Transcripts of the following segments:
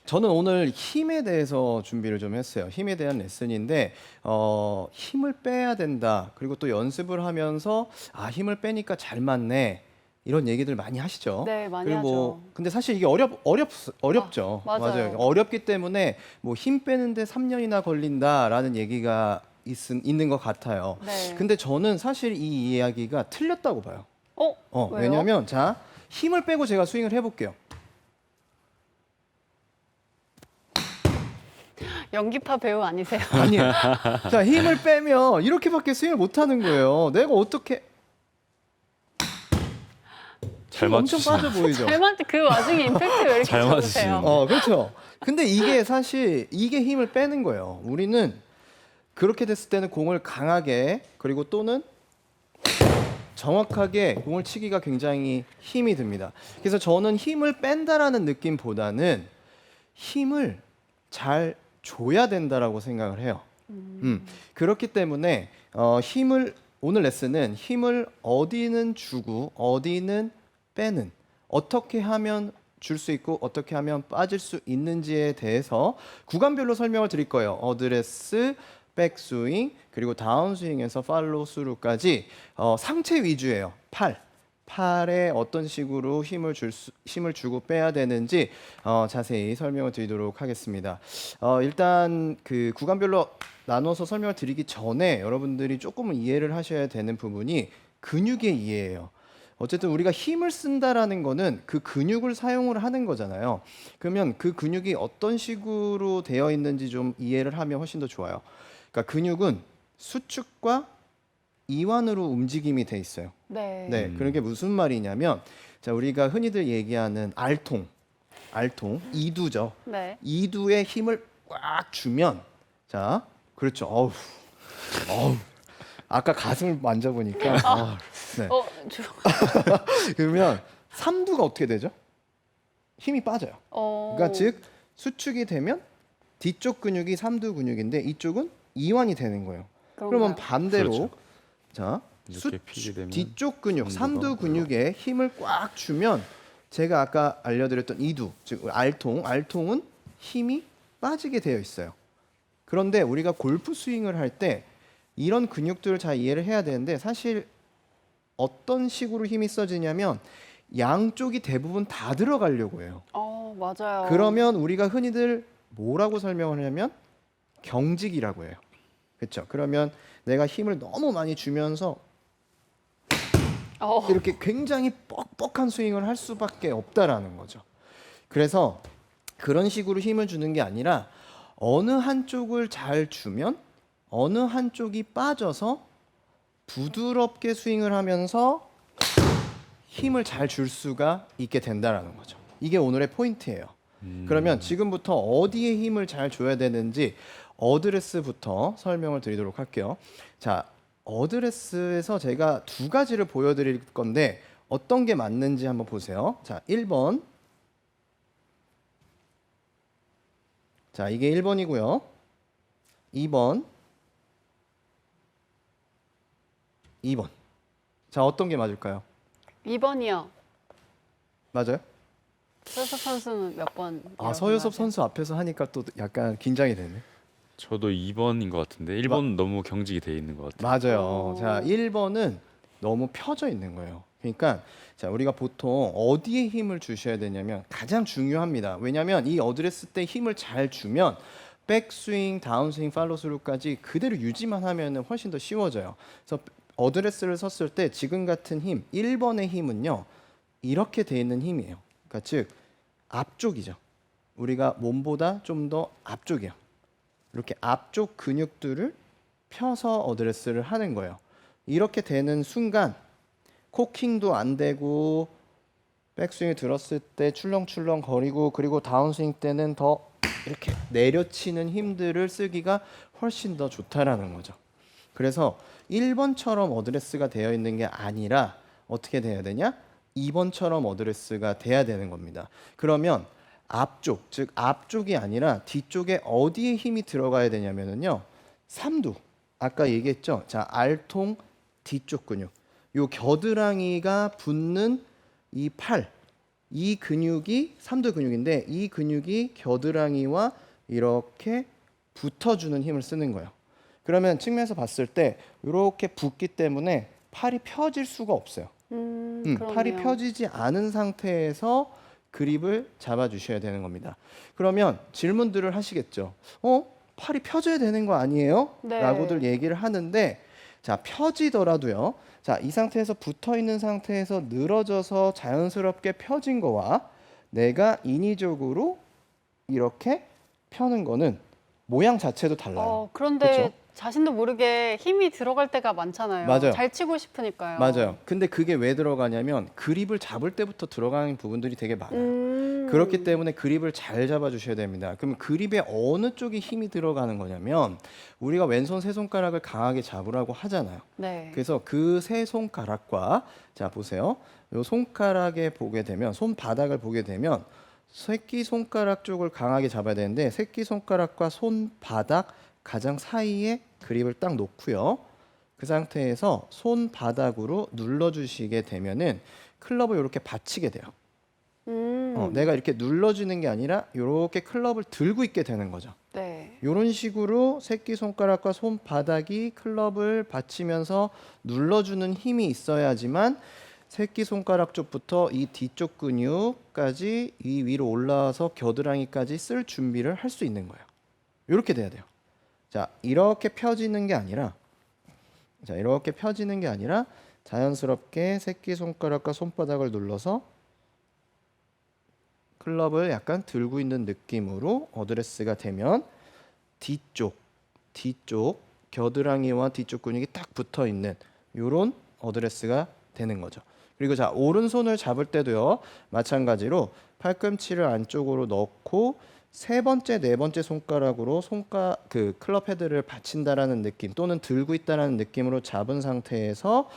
저는 오늘 힘에 대해서 준비를 좀 했어요. 힘에 대한 레슨인데 힘을 빼야 된다. 그리고 또 연습을 하면서 힘을 빼니까 잘 맞네. 이런 얘기들 많이 하시죠. 네, 많이 그리고 하죠. 근데 사실 이게 어렵죠. 맞아요. 어렵기 때문에 뭐 힘 빼는데 3년이나 걸린다라는 얘기가 있는 것 같아요. 네. 근데 저는 사실 이 이야기가 틀렸다고 봐요. 왜요? 왜냐면 자, 힘을 빼고 제가 스윙을 해볼게요. 연기파 배우 아니세요? 아니에요. 자, 힘을 빼면 이렇게밖에 스윙을 못 하는 거예요. 내가 어떻게 잘 힘이 엄청 맞추시네. 빠져 보이죠? 그 와중에 임팩트 왜 이렇게 잘 좋으세요? 맞으시네. 그렇죠. 근데 이게 사실 이게 힘을 빼는 거예요. 우리는 그렇게 됐을 때는 공을 강하게 그리고 또는 정확하게 공을 치기가 굉장히 힘이 듭니다. 그래서 저는 힘을 뺀다라는 느낌보다는 힘을 잘 줘야 된다라고 생각을 해요. 그렇기 때문에 오늘 레슨은 힘을 어디는 주고 어디는 빼는 어떻게 하면 줄 수 있고 어떻게 하면 빠질 수 있는지에 대해서 구간별로 설명을 드릴 거예요. 어드레스, 백스윙, 그리고 다운스윙에서 팔로우 스루까지 상체 위주예요. 팔에 어떤 식으로 힘을 주고 빼야 되는지 자세히 설명을 드리도록 하겠습니다. 일단 그 구간별로 나눠서 설명을 드리기 전에 여러분들이 조금은 이해를 하셔야 되는 부분이 근육의 이해예요. 어쨌든 우리가 힘을 쓴다라는 거는 그 근육을 사용을 하는 거잖아요. 그러면 그 근육이 어떤 식으로 되어 있는지 좀 이해를 하면 훨씬 더 좋아요. 그러니까 근육은 수축과 이완으로 움직임이 돼 있어요. 네. 네, 그런 게 무슨 말이냐면, 자, 우리가 흔히들 얘기하는 알통, 이두죠. 네. 이두에 힘을 꽉 주면, 자, 그렇죠. 어우, 아까 가슴을 만져보니까, 네. 그러면 삼두가 어떻게 되죠? 힘이 빠져요. 그러니까 즉 수축이 되면 뒤쪽 근육이 삼두 근육인데 이쪽은 이완이 되는 거예요. 그러면 반대로 그렇죠. 자, 이렇게 피게 되면 뒤쪽 근육, 삼두 삼두가 근육에 힘을 꽉 주면 제가 아까 알려드렸던 이두, 즉 알통은 힘이 빠지게 되어 있어요. 그런데 우리가 골프 스윙을 할 때 이런 근육들을 잘 이해를 해야 되는데 사실 어떤 식으로 힘이 써지냐면 양쪽이 대부분 다 들어가려고 해요. 맞아요. 그러면 우리가 흔히들 뭐라고 설명을 하냐면 경직이라고 해요. 그렇죠? 그러면 내가 힘을 너무 많이 주면서 이렇게 굉장히 뻑뻑한 스윙을 할 수밖에 없다라는 거죠. 그래서 그런 식으로 힘을 주는 게 아니라 어느 한쪽을 잘 주면 어느 한쪽이 빠져서 부드럽게 스윙을 하면서 힘을 잘 줄 수가 있게 된다라는 거죠. 이게 오늘의 포인트예요. 그러면 지금부터 어디에 힘을 잘 줘야 되는지 어드레스부터 설명을 드리도록 할게요. 자, 어드레스에서 제가 두 가지를 보여드릴 건데 어떤 게 맞는지 한번 보세요. 자, 1번. 자, 이게 1번이고요. 2번. 자, 어떤 게 맞을까요? 2번이요. 맞아요? 서유섭 선수는 몇 번? 서유섭 선수 앞에서 하니까 또 약간 긴장이 되네. 저도 2번인 것 같은데 1번 너무 경직이 돼 있는 것 같아요. 맞아요. 자, 1번은 너무 펴져 있는 거예요. 그러니까 자, 우리가 보통 어디에 힘을 주셔야 되냐면 가장 중요합니다. 왜냐하면 이 어드레스 때 힘을 잘 주면 백스윙, 다운스윙, 팔로스루까지 그대로 유지만 하면 훨씬 더 쉬워져요. 그래서 어드레스를 섰을 때 지금 같은 힘, 1번의 힘은요. 이렇게 돼 있는 힘이에요. 그러니까 즉 앞쪽이죠. 우리가 몸보다 좀 더 앞쪽이에요. 이렇게 앞쪽 근육들을 펴서 어드레스를 하는 거예요. 이렇게 되는 순간 코킹도 안 되고 백스윙을 들었을 때 출렁출렁 거리고 그리고 다운스윙 때는 더 이렇게 내려치는 힘들을 쓰기가 훨씬 더 좋다라는 거죠. 그래서 1번처럼 어드레스가 되어 있는 게 아니라 어떻게 돼야 되냐? 2번처럼 어드레스가 돼야 되는 겁니다. 그러면 앞쪽, 즉 앞쪽이 아니라 뒤쪽에 어디에 힘이 들어가야 되냐면은요. 삼두. 아까 얘기했죠. 자, 알통 뒤쪽 근육. 요 겨드랑이가 붙는 이 팔. 이 근육이 삼두 근육인데 이 근육이 겨드랑이와 이렇게 붙어주는 힘을 쓰는 거예요. 그러면 측면에서 봤을 때 이렇게 붙기 때문에 팔이 펴질 수가 없어요. 팔이 그러네요. 펴지지 않은 상태에서 그립을 잡아주셔야 되는 겁니다. 그러면 질문들을 하시겠죠. 팔이 펴져야 되는 거 아니에요? 네. 라고들 얘기를 하는데 자, 펴지더라도요. 자, 이 상태에서 붙어 있는 상태에서 늘어져서 자연스럽게 펴진 거와 내가 인위적으로 이렇게 펴는 거는 모양 자체도 달라요. 그런데 그쵸? 자신도 모르게 힘이 들어갈 때가 많잖아요. 맞아요. 잘 치고 싶으니까요. 맞아요. 근데 그게 왜 들어가냐면 그립을 잡을 때부터 들어가는 부분들이 되게 많아요. 그렇기 때문에 그립을 잘 잡아주셔야 됩니다. 그러면 그립에 어느 쪽이 힘이 들어가는 거냐면 우리가 왼손 세 손가락을 강하게 잡으라고 하잖아요. 네. 그래서 그 세 손가락과 자 보세요. 요 손가락에 보게 되면 손바닥을 보게 되면 새끼 손가락 쪽을 강하게 잡아야 되는데 새끼 손가락과 손바닥 가장 사이에 그립을 딱 놓고요. 그 상태에서 손바닥으로 눌러주시게 되면은 클럽을 이렇게 받치게 돼요. 내가 이렇게 눌러주는 게 아니라 이렇게 클럽을 들고 있게 되는 거죠. 네. 이런 식으로 새끼 손가락과 손바닥이 클럽을 받치면서 눌러주는 힘이 있어야지만 새끼 손가락 쪽부터 이 뒤쪽 근육까지 이 위로 올라와서 겨드랑이까지 쓸 준비를 할 수 있는 거예요. 이렇게 돼야 돼요. 자, 이렇게 펴지는 게 아니라 이렇게 펴지는 게 아니라 자연스럽게 새끼 손가락과 손바닥을 눌러서 클럽을 약간 들고 있는 느낌으로 어드레스가 되면 뒤쪽 겨드랑이와 뒤쪽 근육이 딱 붙어 있는 이런 어드레스가 되는 거죠. 그리고 자, 오른손을 잡을 때도요. 마찬가지로 팔꿈치를 안쪽으로 넣고 세 번째, 네 번째 손가락으로 그 클럽 헤드를 받친다라는 느낌 또는 들고 있다라는 느낌으로 잡은 상태에서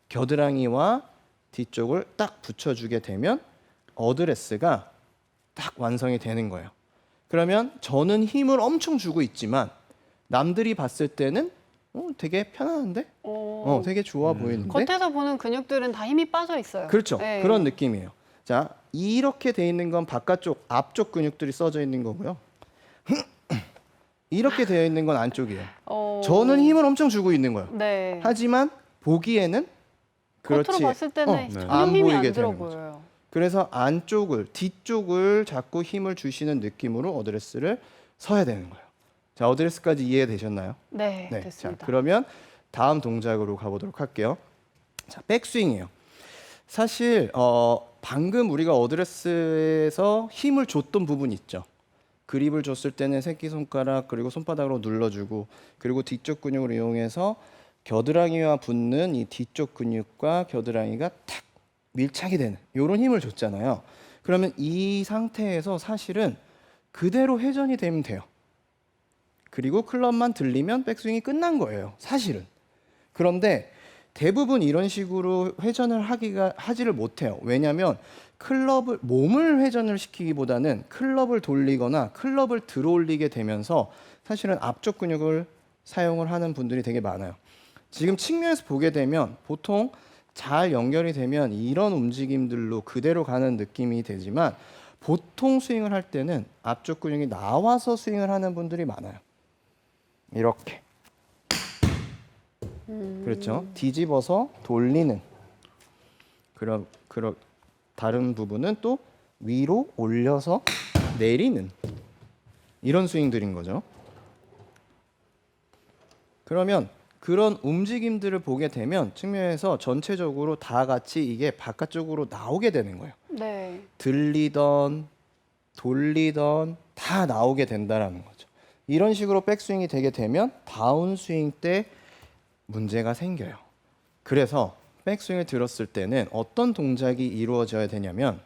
겨드랑이와 뒤쪽을 딱 붙여주게 되면 어드레스가 딱 완성이 되는 거예요. 그러면 저는 힘을 엄청 주고 있지만 남들이 봤을 때는 되게 편안한데? 되게 좋아 보이는데? 겉에서 보는 근육들은 다 힘이 빠져 있어요. 그렇죠. 네. 그런 느낌이에요. 자, 이렇게 돼 있는 건 바깥쪽 앞쪽 근육들이 써져 있는 거고요. 이렇게 되어 있는 건 안쪽이에요. 저는 힘을 엄청 주고 있는 거예요. 네. 하지만 보기에는 겉으로 그렇지 봤을 때는 네. 전혀 안 힘이 안 보이게 들어 되는 거죠. 보여요. 그래서 뒤쪽을 자꾸 힘을 주시는 느낌으로 어드레스를 서야 되는 거예요. 자, 어드레스까지 이해되셨나요? 네, 자, 됐습니다. 그러면 다음 동작으로 가보도록 할게요. 자, 백스윙이에요. 사실 방금 우리가 어드레스에서 힘을 줬던 부분 있죠. 그립을 줬을 때는 새끼손가락 그리고 손바닥으로 눌러주고 그리고 뒤쪽 근육을 이용해서 겨드랑이와 붙는 이 뒤쪽 근육과 겨드랑이가 탁 밀착이 되는 이런 힘을 줬잖아요. 그러면 이 상태에서 사실은 그대로 회전이 되면 돼요. 그리고 클럽만 들리면 백스윙이 끝난 거예요. 사실은. 그런데 대부분 이런 식으로 회전을 하지를 못해요. 왜냐하면 몸을 회전을 시키기보다는 클럽을 돌리거나 클럽을 들어올리게 되면서 사실은 앞쪽 근육을 사용을 하는 분들이 되게 많아요. 지금 측면에서 보게 되면 보통 잘 연결이 되면 이런 움직임들로 그대로 가는 느낌이 되지만 보통 스윙을 할 때는 앞쪽 근육이 나와서 스윙을 하는 분들이 많아요. 이렇게. 그렇죠. 뒤집어서 돌리는 그런 다른 부분은 또 위로 올려서 내리는 이런 스윙들인 거죠. 그러면 그런 움직임들을 보게 되면 측면에서 전체적으로 다 같이 이게 바깥쪽으로 나오게 되는 거예요. 네. 들리던 돌리던 다 나오게 된다라는 거죠. 이런 식으로 백스윙이 되게 되면 다운스윙 때 문제가 생겨요. 그래서 백스윙을 들었을 때는 어떤 동작이 이루어져야 되냐면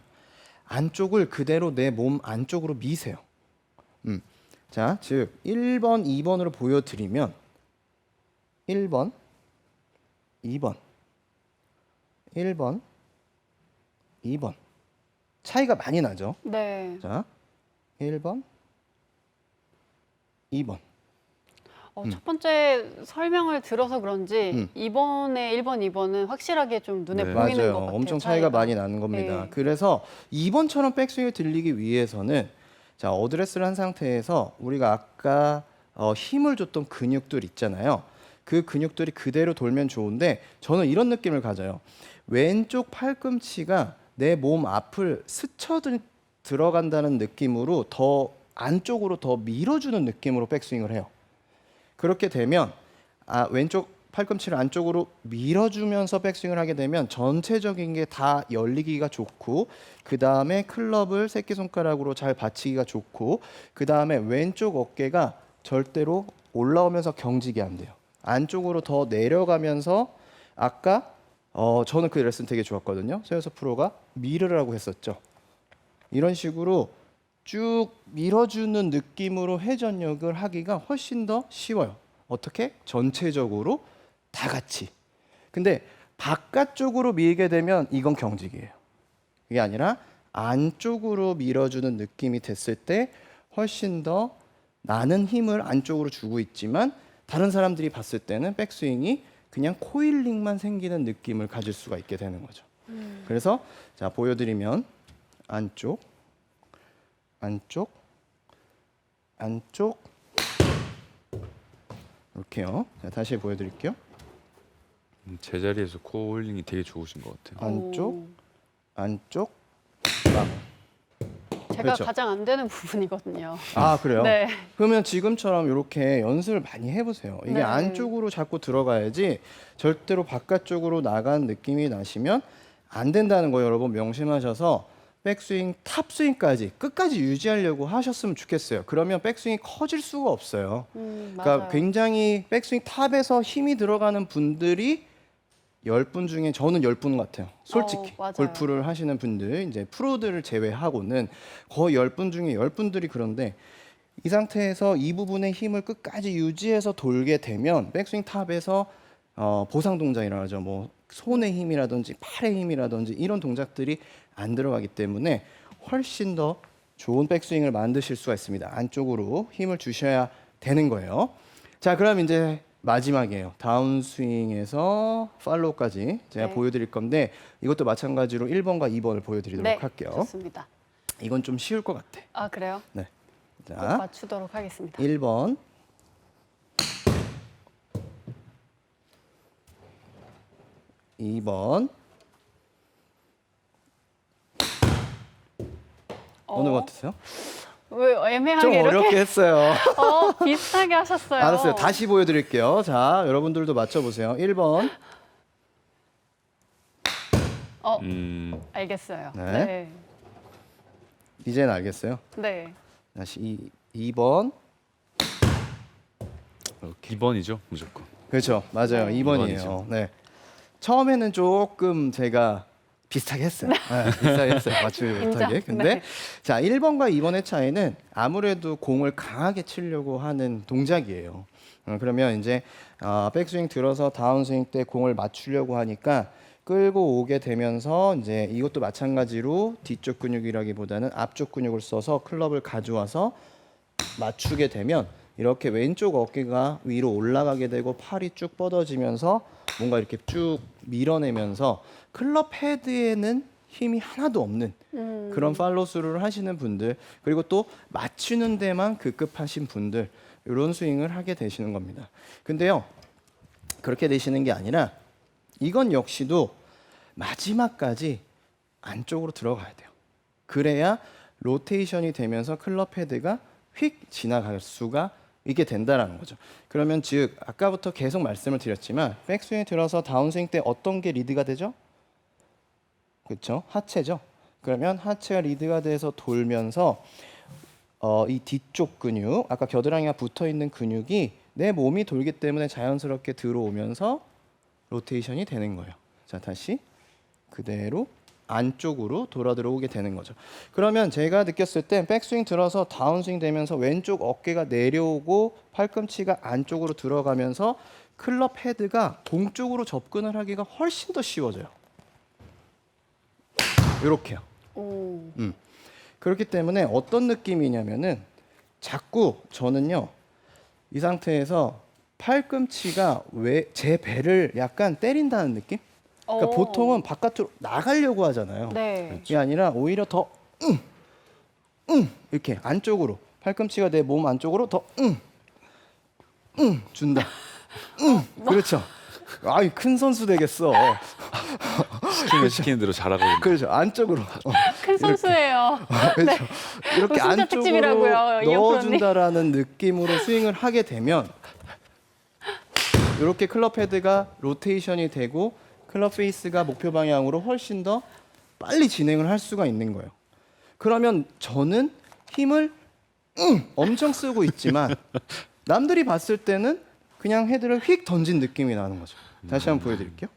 안쪽을 그대로 내 몸 안쪽으로 미세요. 자, 즉 1번, 2번으로 보여드리면 1번, 2번, 1번, 2번 차이가 많이 나죠. 네. 자, 1번, 2번. 첫 번째 설명을 들어서 그런지 2번에 1번, 2번은 확실하게 좀 눈에 네. 보이는 맞아요. 것 같아요. 엄청 차이가 많이 나는 겁니다. 네. 그래서 2번처럼 백스윙을 들리기 위해서는 자, 어드레스를 한 상태에서 우리가 아까 힘을 줬던 근육들 있잖아요. 그 근육들이 그대로 돌면 좋은데 저는 이런 느낌을 가져요. 왼쪽 팔꿈치가 내 몸 앞을 스쳐 들어간다는 느낌으로 더 안쪽으로 더 밀어주는 느낌으로 백스윙을 해요. 그렇게 되면 왼쪽 팔꿈치를 안쪽으로 밀어주면서 백스윙을 하게 되면 전체적인 게 다 열리기가 좋고 그 다음에 클럽을 새끼손가락으로 잘 받치기가 좋고 그 다음에 왼쪽 어깨가 절대로 올라오면서 경직이 안 돼요. 안쪽으로 더 내려가면서 아까 저는 그 레슨 되게 좋았거든요. 서효서 프로가 미르라고 했었죠. 이런 식으로 쭉 밀어주는 느낌으로 회전력을 하기가 훨씬 더 쉬워요. 어떻게? 전체적으로 다 같이. 근데 바깥쪽으로 밀게 되면 이건 경직이에요. 그게 아니라 안쪽으로 밀어주는 느낌이 됐을 때 훨씬 더 나는 힘을 안쪽으로 주고 있지만 다른 사람들이 봤을 때는 백스윙이 그냥 코일링만 생기는 느낌을 가질 수가 있게 되는 거죠. 그래서 자 보여드리면 안쪽, 안쪽, 안쪽 이렇게요. 자, 다시 보여드릴게요. 제자리에서 코일링이 되게 좋으신 것 같아요. 안쪽, 안쪽, 제가 그렇죠. 가장 안 되는 부분이거든요. 아 그래요? 네. 그러면 지금처럼 이렇게 연습을 많이 해보세요. 이게 네. 안쪽으로 자꾸 들어가야지 절대로 바깥쪽으로 나간 느낌이 나시면 안 된다는 거 여러분 명심하셔서 백스윙, 탑스윙까지 끝까지 유지하려고 하셨으면 좋겠어요. 그러면 백스윙이 커질 수가 없어요. 그러니까 맞아요. 굉장히 백스윙 탑에서 힘이 들어가는 분들이 10분 중에 저는 10분 같아요. 솔직히. 맞아요. 골프를 하시는 분들, 이제 프로들을 제외하고는 거의 10분 중에 10분들이 그런데 이 상태에서 이 부분의 힘을 끝까지 유지해서 돌게 되면 백스윙 탑에서 보상 동작이라고 하죠. 뭐 손의 힘이라든지 팔의 힘이라든지 이런 동작들이 안 들어가기 때문에 훨씬 더 좋은 백스윙을 만드실 수가 있습니다. 안쪽으로 힘을 주셔야 되는 거예요. 자, 그럼 이제 마지막이에요. 다운스윙에서 팔로우까지 제가 네. 보여드릴 건데 이것도 마찬가지로 1번과 2번을 보여드리도록 네, 할게요. 좋습니다. 이건 좀 쉬울 것 같아. 아, 그래요? 네. 꼭 자, 맞추도록 하겠습니다. 1번. 2번. 어느 것 같으세요? 왜 애매하게 좀 이렇게 어렵게 했어요. 비슷하게 하셨어요. 알았어요. 다시 보여드릴게요. 자, 여러분들도 맞춰보세요. 1번. 알겠어요. 네. 네. 이제는 알겠어요. 네. 다시 2번. 2번이죠, 무조건. 그렇죠. 맞아요. 네. 2번이에요. 이번이죠. 네. 처음에는 조금 제가 비슷하게 했어요. 네, 비슷하게 했어요. 맞추지 못하게. 인정. 근데 네. 자, 1번과 2번의 차이는 아무래도 공을 강하게 치려고 하는 동작이에요. 그러면 이제 백스윙 들어서 다운스윙 때 공을 맞추려고 하니까 끌고 오게 되면서 이제 이것도 마찬가지로 뒤쪽 근육이라기보다는 앞쪽 근육을 써서 클럽을 가져와서 맞추게 되면 이렇게 왼쪽 어깨가 위로 올라가게 되고 팔이 쭉 뻗어지면서 뭔가 이렇게 쭉 밀어내면서 클럽 헤드에는 힘이 하나도 없는 그런 팔로스루를 하시는 분들 그리고 또 맞추는 데만 급급하신 분들 이런 스윙을 하게 되시는 겁니다. 근데요 그렇게 되시는 게 아니라 이건 역시도 마지막까지 안쪽으로 들어가야 돼요. 그래야 로테이션이 되면서 클럽 헤드가 휙 지나갈 수가 있게 된다라는 거죠. 그러면 즉 아까부터 계속 말씀을 드렸지만 백스윙에 들어서 다운스윙 때 어떤 게 리드가 되죠? 그렇죠? 하체죠. 그러면 하체가 리드가 돼서 돌면서 이 뒤쪽 근육, 아까 겨드랑이가 붙어 있는 근육이 내 몸이 돌기 때문에 자연스럽게 들어오면서 로테이션이 되는 거예요. 자, 다시 그대로 안쪽으로 돌아 들어오게 되는 거죠. 그러면 제가 느꼈을 때 백스윙 들어서 다운스윙 되면서 왼쪽 어깨가 내려오고 팔꿈치가 안쪽으로 들어가면서 클럽 헤드가 공 쪽으로 접근을 하기가 훨씬 더 쉬워져요. 이렇게요. 오. 그렇기 때문에 어떤 느낌이냐면은 자꾸 저는요 이 상태에서 팔꿈치가 왜 제 배를 약간 때린다는 느낌? 그러니까 오. 보통은 바깥으로 나가려고 하잖아요. 네. 그게 아니라 오히려 더 이렇게 안쪽으로 팔꿈치가 내 몸 안쪽으로 더 준다. 그렇죠. 아이 큰 선수 되겠어. 시키는 대로 잘하고 있는. 그렇죠. 안쪽으로. 큰 선수예요. 그렇죠. 이렇게 우승자 안쪽으로 특집이라고요, 이현 넣어준다라는 느낌으로 스윙을 하게 되면 이렇게 클럽 헤드가 로테이션이 되고 클럽 페이스가 목표 방향으로 훨씬 더 빨리 진행을 할 수가 있는 거예요. 그러면 저는 힘을 엄청 쓰고 있지만 남들이 봤을 때는 그냥 헤드를 휙 던진 느낌이 나는 거죠. 다시 한번 보여드릴게요.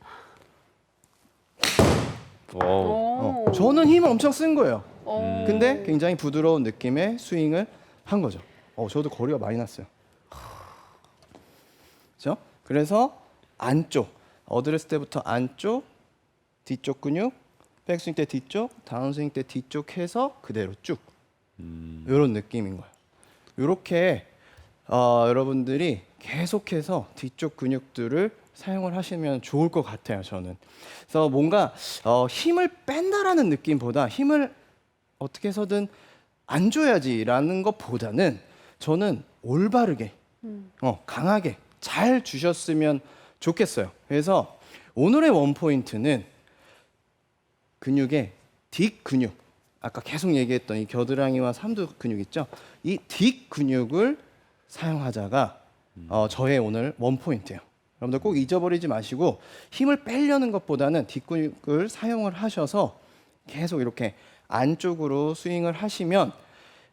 오. 저는 힘을 엄청 쓴 거예요. 오. 근데 굉장히 부드러운 느낌의 스윙을 한 거죠. 저도 거리가 많이 났어요. 그렇죠? 그래서 안쪽, 어드레스 때부터 안쪽, 뒤쪽 근육, 백스윙 때 뒤쪽, 다운스윙 때 뒤쪽 해서 그대로 쭉 이런 느낌인 거예요. 이렇게 여러분들이 계속해서 뒤쪽 근육들을 사용을 하시면 좋을 것 같아요. 저는. 그래서 뭔가 힘을 뺀다라는 느낌보다 힘을 어떻게 해서든 안 줘야지라는 것보다는 저는 올바르게 강하게 잘 주셨으면 좋겠어요. 그래서 오늘의 원포인트는 근육의 뒷 근육, 아까 계속 얘기했던 이 겨드랑이와 삼두 근육 있죠? 이 뒷 근육을 사용하자가 저의 오늘 원포인트예요. 여러분들 꼭 잊어버리지 마시고 힘을 빼려는 것보다는 뒷근육을 사용을 하셔서 계속 이렇게 안쪽으로 스윙을 하시면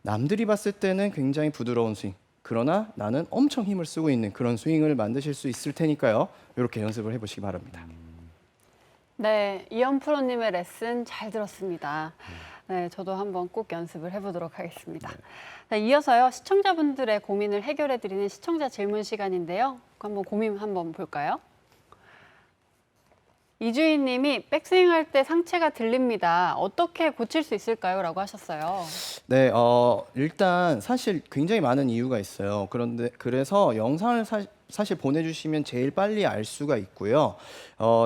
남들이 봤을 때는 굉장히 부드러운 스윙, 그러나 나는 엄청 힘을 쓰고 있는 그런 스윙을 만드실 수 있을 테니까요. 이렇게 연습을 해보시기 바랍니다. 네, 이현 프로님의 레슨 잘 들었습니다. 네, 저도 한번 꼭 연습을 해보도록 하겠습니다. 네, 이어서요, 시청자분들의 고민을 해결해드리는 시청자 질문 시간인데요. 한번 고민 한번 볼까요? 이주인님이 백스윙할 때 상체가 들립니다. 어떻게 고칠 수 있을까요? 라고 하셨어요. 네, 일단 사실 굉장히 많은 이유가 있어요. 그런데 그래서 영상을 사실 보내주시면 제일 빨리 알 수가 있고요.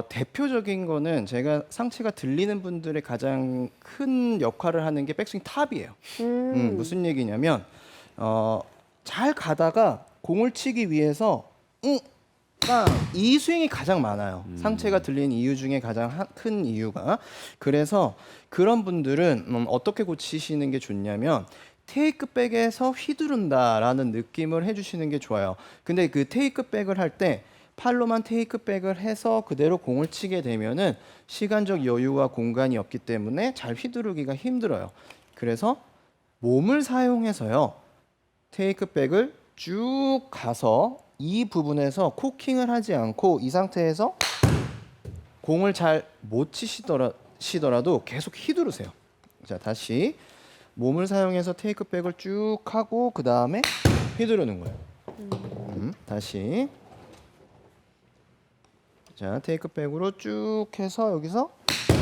대표적인 거는 제가 상체가 들리는 분들의 가장 큰 역할을 하는 게 백스윙 탑이에요. 무슨 얘기냐면 잘 가다가 공을 치기 위해서 이 스윙이 가장 많아요. 상체가 들리는 이유 중에 가장 큰 이유가. 그래서 그런 분들은 어떻게 고치시는 게 좋냐면 테이크백에서 휘두른다라는 느낌을 해주시는 게 좋아요. 근데 그 테이크백을 할 때 팔로만 테이크백을 해서 그대로 공을 치게 되면은 시간적 여유와 공간이 없기 때문에 잘 휘두르기가 힘들어요. 그래서 몸을 사용해서요, 테이크백을 쭉 가서 이 부분에서 코킹을 하지 않고 이 상태에서 공을 잘 못 치시더라도 계속 휘두르세요. 자, 다시 몸을 사용해서 테이크백을 쭉 하고 그 다음에 휘두르는 거예요. 다시. 자, 테이크백으로 쭉 해서 여기서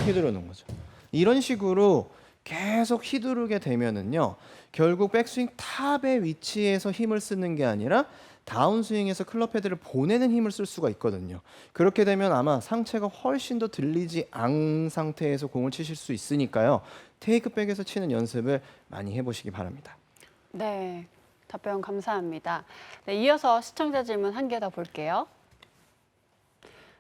휘두르는 거죠. 이런 식으로 계속 휘두르게 되면은요, 결국 백스윙 탑의 위치에서 힘을 쓰는 게 아니라 다운스윙에서 클럽 헤드를 보내는 힘을 쓸 수가 있거든요. 그렇게 되면 아마 상체가 훨씬 더 들리지 않은 상태에서 공을 치실 수 있으니까요. 테이크백에서 치는 연습을 많이 해보시기 바랍니다. 네, 답변 감사합니다. 네, 이어서 시청자 질문 한 개 더 볼게요.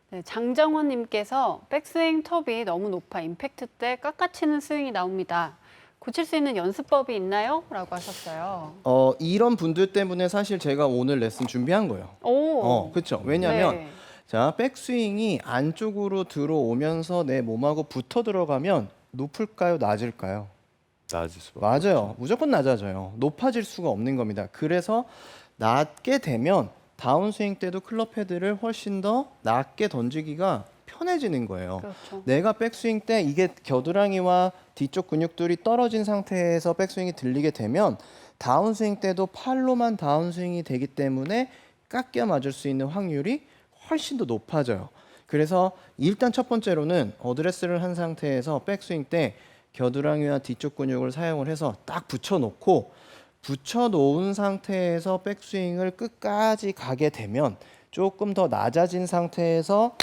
네, 장정원님께서 백스윙 톱이 너무 높아 임팩트 때 깎아치는 스윙이 나옵니다. 고칠 수 있는 연습법이 있나요? 라고 하셨어요. 이런 분들 때문에 사실 제가 오늘 레슨 준비한 거예요. 오, 그렇죠. 왜냐하면 네. 자, 백스윙이 안쪽으로 들어오면서 내 몸하고 붙어 들어가면 높을까요, 낮을까요? 낮을 수밖에. 맞아요. 무조건 낮아져요. 높아질 수가 없는 겁니다. 그래서 낮게 되면 다운스윙 때도 클럽 헤드를 훨씬 더 낮게 던지기가 편해지는 거예요. 그렇죠. 내가 백스윙 때 이게 겨드랑이와 뒤쪽 근육들이 떨어진 상태에서 백스윙이 들리게 되면 다운스윙 때도 팔로만 다운스윙이 되기 때문에 깎여 맞을 수 있는 확률이 훨씬 더 높아져요. 그래서 일단 첫 번째로는 어드레스를 한 상태에서 백스윙 때 겨드랑이와 뒤쪽 근육을 사용을 해서 딱 붙여놓고 붙여놓은 상태에서 백스윙을 끝까지 가게 되면 조금 더 낮아진 상태에서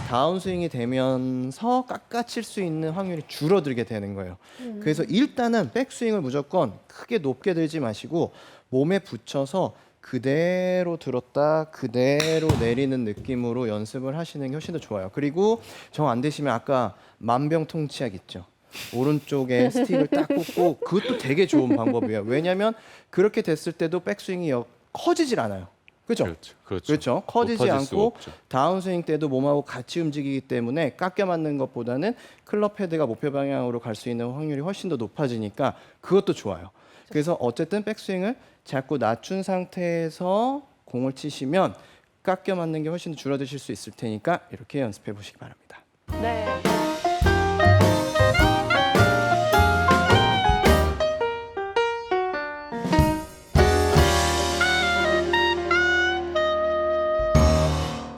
다운스윙이 되면서 깎아칠 수 있는 확률이 줄어들게 되는 거예요. 그래서 일단은 백스윙을 무조건 크게 높게 들지 마시고 몸에 붙여서 그대로 들었다 그대로 내리는 느낌으로 연습을 하시는 게 훨씬 더 좋아요. 그리고 정 안 되시면 아까 만병통치약 있죠. 오른쪽에 스틱을 딱 꽂고 그것도 되게 좋은 방법이에요. 왜냐하면 그렇게 됐을 때도 백스윙이 커지질 않아요. 그죠? 그렇죠. 그렇죠. 커지지 높아질 수가 않고 없죠. 다운스윙 때도 몸하고 같이 움직이기 때문에 깎여 맞는 것보다는 클럽 헤드가 목표 방향으로 갈 수 있는 확률이 훨씬 더 높아지니까 그것도 좋아요. 그래서 어쨌든 백스윙을 자꾸 낮춘 상태에서 공을 치시면 깎여 맞는 게 훨씬 더 줄어드실 수 있을 테니까 이렇게 연습해 보시기 바랍니다. 네.